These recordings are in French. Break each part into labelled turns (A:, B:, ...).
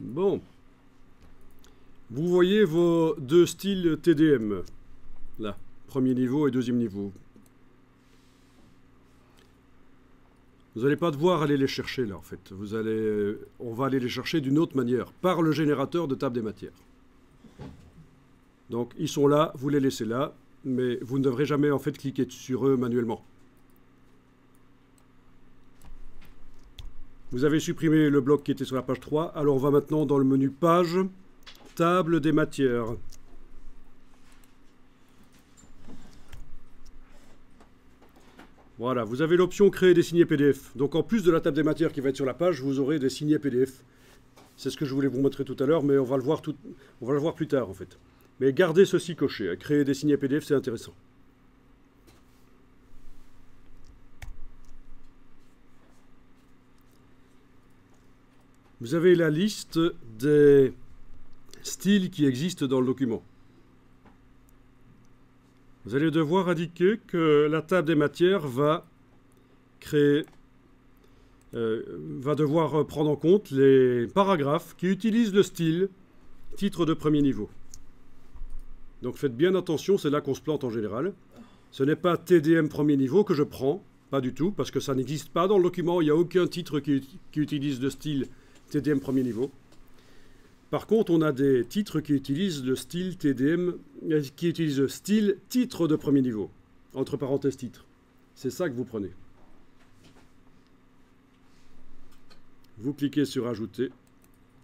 A: Bon. Vous voyez vos deux styles TDM. Là, premier niveau et deuxième niveau. Vous n'allez pas devoir aller les chercher là en fait. On va aller les chercher d'une autre manière, par le générateur de table des matières. Donc ils sont là, vous les laissez là, mais vous ne devrez jamais en fait cliquer sur eux manuellement. Vous avez supprimé le bloc qui était sur la page 3, alors on va maintenant dans le menu page, table des matières. Voilà, vous avez l'option créer des signets PDF. Donc en plus de la table des matières qui va être sur la page, vous aurez des signets PDF. C'est ce que je voulais vous montrer tout à l'heure, mais on va le voir plus tard en fait. Mais gardez ceci coché, créer des signets PDF, c'est intéressant. Vous avez la liste des styles qui existent dans le document. Vous allez devoir indiquer que la table des matières va devoir prendre en compte les paragraphes qui utilisent le style titre de premier niveau. Donc faites bien attention, c'est là qu'on se plante en général. Ce n'est pas TDM premier niveau que je prends, pas du tout, parce que ça n'existe pas dans le document, il n'y a aucun titre qui utilise le style TDM premier niveau. Par contre, on a des titres qui utilisent le style TDM, qui utilisent le style titre de premier niveau, entre parenthèses titre. C'est ça que vous prenez. Vous cliquez sur ajouter,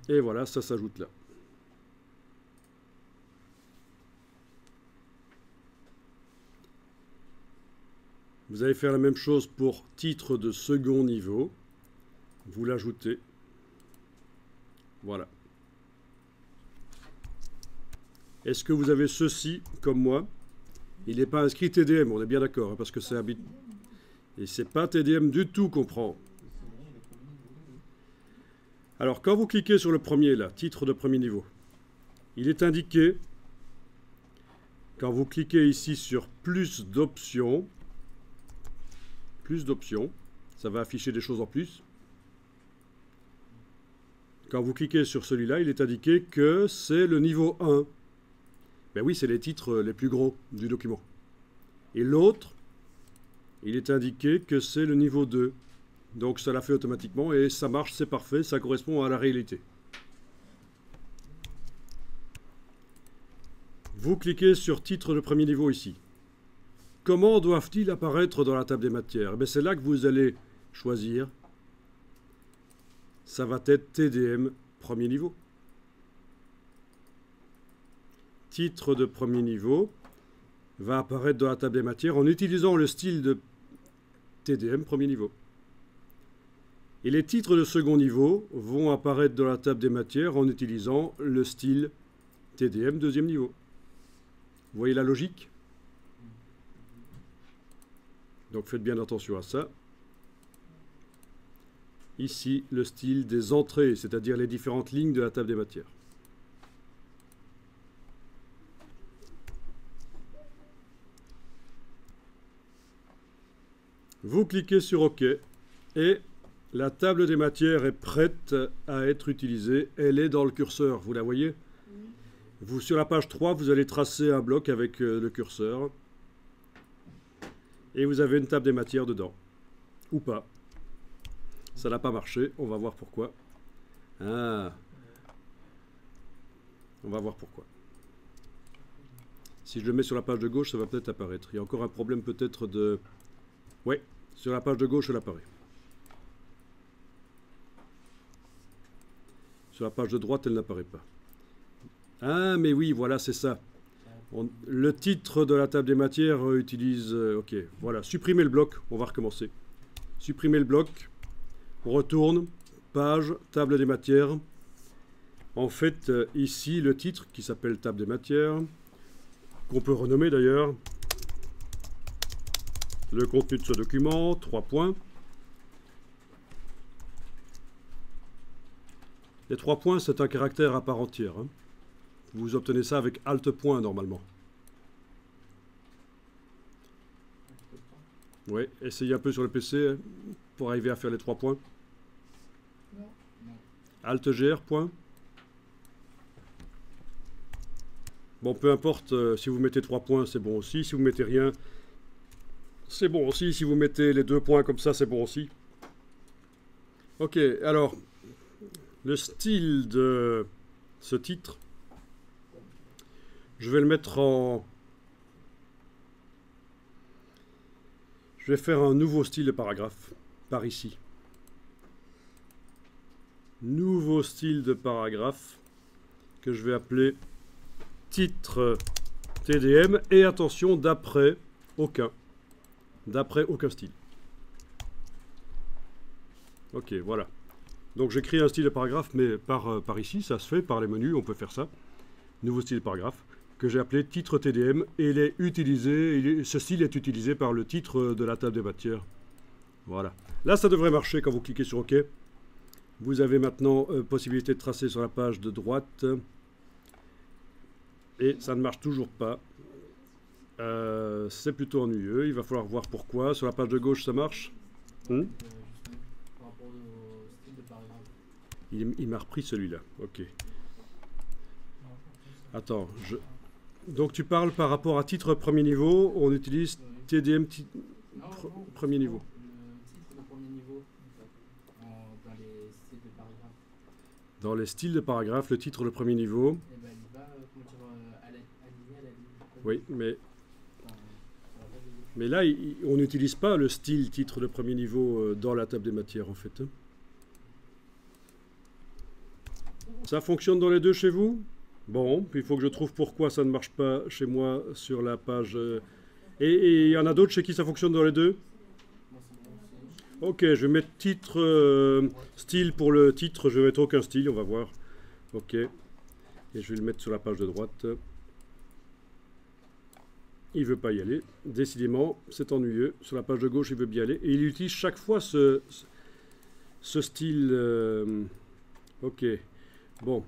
A: et voilà, ça s'ajoute là. Vous allez faire la même chose pour titre de second niveau. Vous l'ajoutez. Voilà. Est-ce que vous avez ceci comme moi? Il n'est pas inscrit TDM, on est bien d'accord, hein, parce que c'est habituel. Et c'est pas TDM du tout qu'on prend. Alors, quand vous cliquez sur le premier, là, titre de premier niveau, il est indiqué, quand vous cliquez ici sur plus d'options, ça va afficher des choses en plus. Quand vous cliquez sur celui-là, il est indiqué que c'est le niveau 1. Ben oui, c'est les titres les plus gros du document. Et l'autre, il est indiqué que c'est le niveau 2. Donc ça l'a fait automatiquement et ça marche, c'est parfait, ça correspond à la réalité. Vous cliquez sur titre de premier niveau ici. Comment doivent-ils apparaître dans la table des matières? C'est là que vous allez choisir. Ça va être TDM premier niveau. Titre de premier niveau va apparaître dans la table des matières en utilisant le style de TDM premier niveau. Et les titres de second niveau vont apparaître dans la table des matières en utilisant le style TDM deuxième niveau. Vous voyez la logique? Donc faites bien attention à ça. Ici, le style des entrées, c'est-à-dire les différentes lignes de la table des matières. Vous cliquez sur OK et la table des matières est prête à être utilisée. Elle est dans le curseur, vous la voyez? Vous, sur la page 3, vous allez tracer un bloc avec le curseur. Et vous avez une table des matières dedans. Ou pas. Ça n'a pas marché, on va voir pourquoi. Ah. On va voir pourquoi. Si je le mets sur la page de gauche, ça va peut-être apparaître. Il y a encore un problème peut-être de... Oui, sur la page de gauche, elle apparaît. Sur la page de droite, elle n'apparaît pas. Ah, mais oui, voilà, c'est ça. Le titre de la table des matières utilise... ok, voilà, supprimer le bloc, on va recommencer. Supprimer le bloc, on retourne, page, table des matières. En fait, ici, le titre qui s'appelle table des matières, qu'on peut renommer d'ailleurs. Le contenu de ce document, 3 points. Les 3 points, c'est un caractère à part entière. Hein. Vous obtenez ça avec Alt point normalement. Oui, essayez un peu sur le PC hein, pour arriver à faire les 3 points. Alt GR point. Bon, peu importe, si vous mettez 3 points, c'est bon aussi. Si vous mettez rien, c'est bon aussi. Si vous mettez les 2 points comme ça, c'est bon aussi. Ok, alors, le style de ce titre, je vais le mettre en... Je vais faire un nouveau style de paragraphe, par ici. Nouveau style de paragraphe, que je vais appeler titre TDM, et attention, d'après aucun style. Ok, voilà. Donc j'écris un style de paragraphe, mais par ici, ça se fait, par les menus, on peut faire ça. Nouveau style de paragraphe, que j'ai appelé titre TDM, et ce style est utilisé par le titre de la table des matières. Voilà. Là, ça devrait marcher quand vous cliquez sur OK. Vous avez maintenant possibilité de tracer sur la page de droite. Et ça ne marche toujours pas. C'est plutôt ennuyeux. Il va falloir voir pourquoi. Sur la page de gauche, ça marche. Par rapport au style de paragraphe. Il m'a repris celui-là. Ok. Attends. Donc tu parles par rapport à titre premier niveau. On utilise TDM premier niveau. Dans les styles de paragraphe, le titre de premier niveau. Eh ben, il va aligné à la ligne. Oui, mais là, on n'utilise pas le style titre de premier niveau dans la table des matières, en fait. Ça fonctionne dans les deux chez vous? Bon, puis il faut que je trouve pourquoi ça ne marche pas chez moi sur la page. Et il y en a d'autres chez qui ça fonctionne dans les deux? Ok, je vais mettre titre, style pour le titre, je vais mettre aucun style, on va voir. Ok, et je vais le mettre sur la page de droite. Il ne veut pas y aller, décidément, c'est ennuyeux. Sur la page de gauche, il veut bien aller. Et il utilise chaque fois ce style. Ok, bon.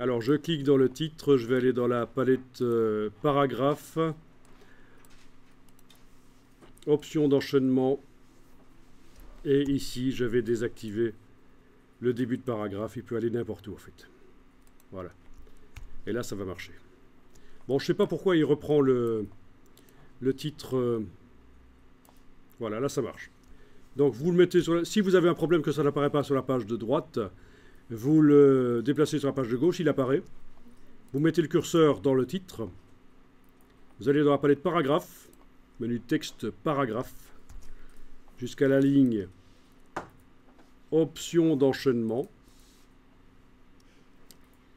A: Alors, je clique dans le titre, je vais aller dans la palette paragraphe. Option d'enchaînement. Et ici, je vais désactiver le début de paragraphe. Il peut aller n'importe où, en fait. Voilà. Et là, ça va marcher. Bon, je ne sais pas pourquoi il reprend le titre. Voilà, là, ça marche. Donc, vous le mettez sur si vous avez un problème que ça n'apparaît pas sur la page de droite, vous le déplacez sur la page de gauche, il apparaît. Vous mettez le curseur dans le titre. Vous allez dans la palette paragraphe, menu texte paragraphe, jusqu'à la ligne option d'enchaînement.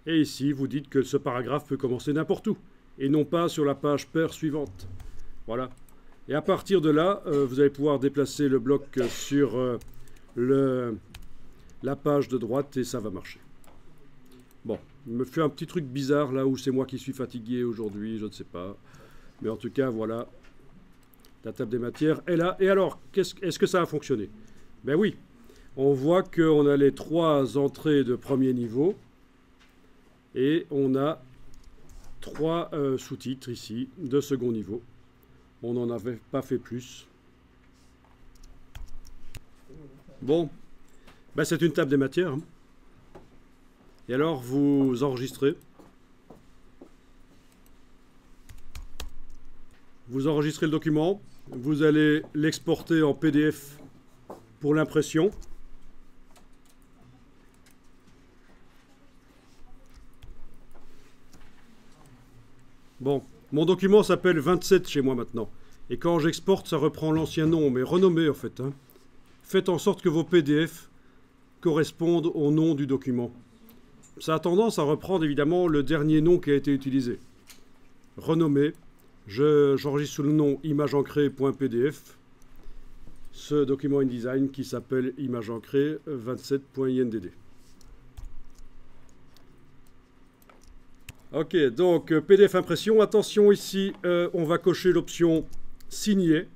A: Et ici, vous dites que ce paragraphe peut commencer n'importe où, et non pas sur la page paire suivante. Voilà. Et à partir de là, vous allez pouvoir déplacer le bloc sur la page de droite, et ça va marcher. Bon, il me fait un petit truc bizarre, là où c'est moi qui suis fatigué aujourd'hui, je ne sais pas. Mais en tout cas, voilà. La table des matières est là. Et alors, est-ce que ça a fonctionné? Ben oui. On voit qu'on a les 3 entrées de premier niveau. Et on a 3 sous-titres ici, de second niveau. On n'en avait pas fait plus. Bon. Ben c'est une table des matières. Hein. Et alors, vous enregistrez. Vous enregistrez le document. Vous allez l'exporter en PDF pour l'impression. Bon, mon document s'appelle 27 chez moi maintenant. Et quand j'exporte, ça reprend l'ancien nom, mais renommé en fait. Hein. Faites en sorte que vos PDF correspondent au nom du document. Ça a tendance à reprendre évidemment le dernier nom qui a été utilisé. Renommé. J'enregistre sous le nom imageancrée.pdf ce document InDesign qui s'appelle imageancrée 27.indd. Ok, donc PDF impression. Attention ici, on va cocher l'option signer.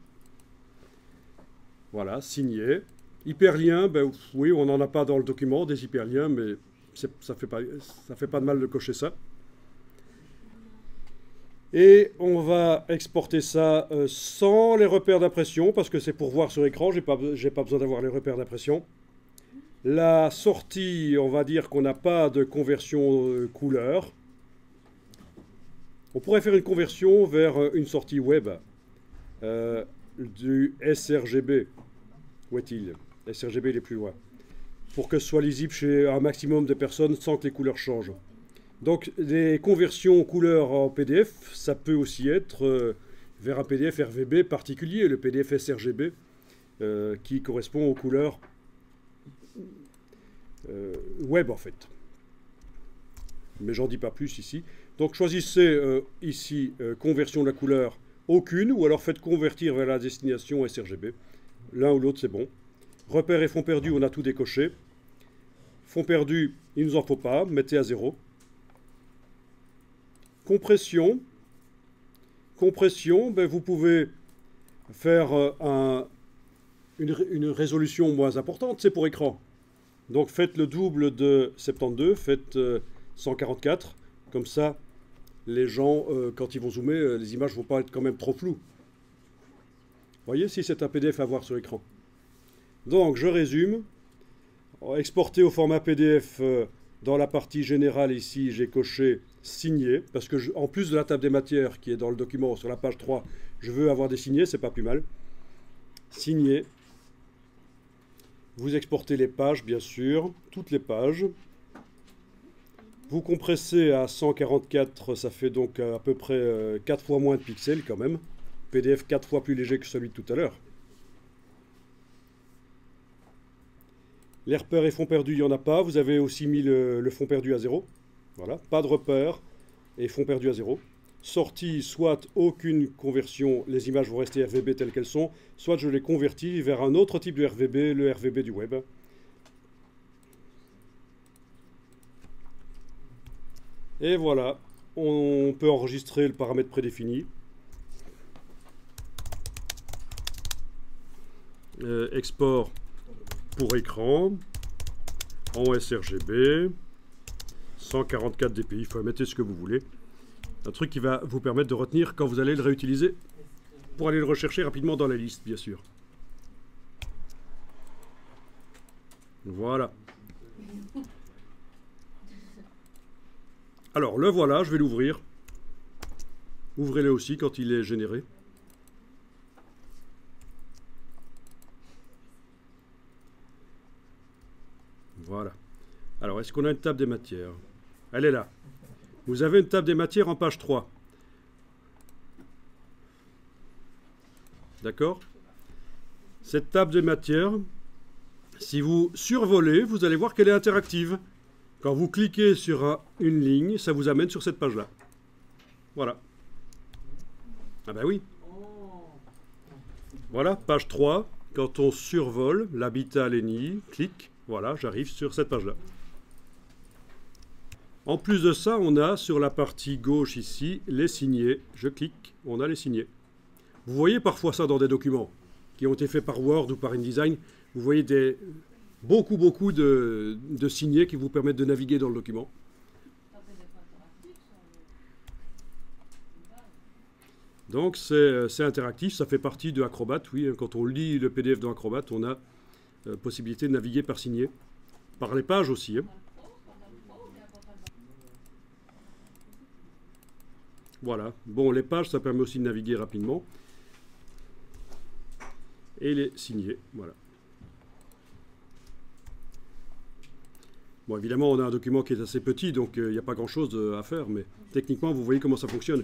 A: Voilà, signer. Hyperlien, ben oui, on n'en a pas dans le document, des hyperliens, mais ça fait pas de mal de cocher ça. Et on va exporter ça sans les repères d'impression, parce que c'est pour voir sur écran, j'ai pas besoin d'avoir les repères d'impression. La sortie, on va dire qu'on n'a pas de conversion couleur. On pourrait faire une conversion vers une sortie web du sRGB. Où est-il? sRGB, il est plus loin. Pour que ce soit lisible chez un maximum de personnes sans que les couleurs changent. Donc, les conversions couleurs en PDF, ça peut aussi être vers un PDF RVB particulier, le PDF sRGB, qui correspond aux couleurs web, en fait. Mais j'en dis pas plus ici. Donc, choisissez ici conversion de la couleur aucune, ou alors faites convertir vers la destination sRGB. L'un ou l'autre, c'est bon. Repères et fonds perdus, on a tout décoché. Fonds perdus, il ne nous en faut pas, mettez à 0. Compression. Compression, ben vous pouvez faire une résolution moins importante, c'est pour écran. Donc faites le double de 72, faites 144. Comme ça, les gens, quand ils vont zoomer, les images ne vont pas être quand même trop floues. Voyez si c'est un PDF à voir sur l'écran. Donc je résume. Exporter au format PDF dans la partie générale ici, j'ai coché signé, parce que en plus de la table des matières qui est dans le document sur la page 3, je veux avoir des signés, c'est pas plus mal. Signé. Vous exportez les pages, bien sûr, toutes les pages. Vous compressez à 144, ça fait donc à peu près 4 fois moins de pixels quand même. PDF 4 fois plus léger que celui de tout à l'heure. Les repères et fonds perdus, il n'y en a pas. Vous avez aussi mis le fond perdu à 0. Voilà, pas de repères et fonds perdus à 0. Sortie, soit aucune conversion, les images vont rester RVB telles qu'elles sont, soit je les convertis vers un autre type de RVB, le RVB du web. Et voilà, on peut enregistrer le paramètre prédéfini. Export pour écran, en sRGB, 144 dpi, il faut mettre ce que vous voulez. Un truc qui va vous permettre de retenir quand vous allez le réutiliser, pour aller le rechercher rapidement dans la liste, bien sûr. Voilà. Alors, le voilà, je vais l'ouvrir. Ouvrez-le aussi quand il est généré. Voilà. Alors, est-ce qu'on a une table des matières? Elle est là. Vous avez une table des matières en page 3. D'accord? Cette table des matières, si vous survolez, vous allez voir qu'elle est interactive. Quand vous cliquez sur une ligne, ça vous amène sur cette page-là. Voilà. Ah ben oui. Voilà, page 3. Quand on survole l'habitat Lény, clique. Voilà, j'arrive sur cette page-là. En plus de ça, on a sur la partie gauche ici les signés. Je clique, on a les signés. Vous voyez parfois ça dans des documents qui ont été faits par Word ou par InDesign. Vous voyez beaucoup de signés qui vous permettent de naviguer dans le document. Donc c'est interactif, ça fait partie de Acrobat. Oui, quand on lit le PDF dans Acrobat, on a possibilité de naviguer par signé. Par les pages aussi. Hein. Voilà. Bon, les pages, ça permet aussi de naviguer rapidement. Et les signer. Voilà. Bon, évidemment, on a un document qui est assez petit, donc il n'y a pas grand-chose à faire, mais techniquement, vous voyez comment ça fonctionne.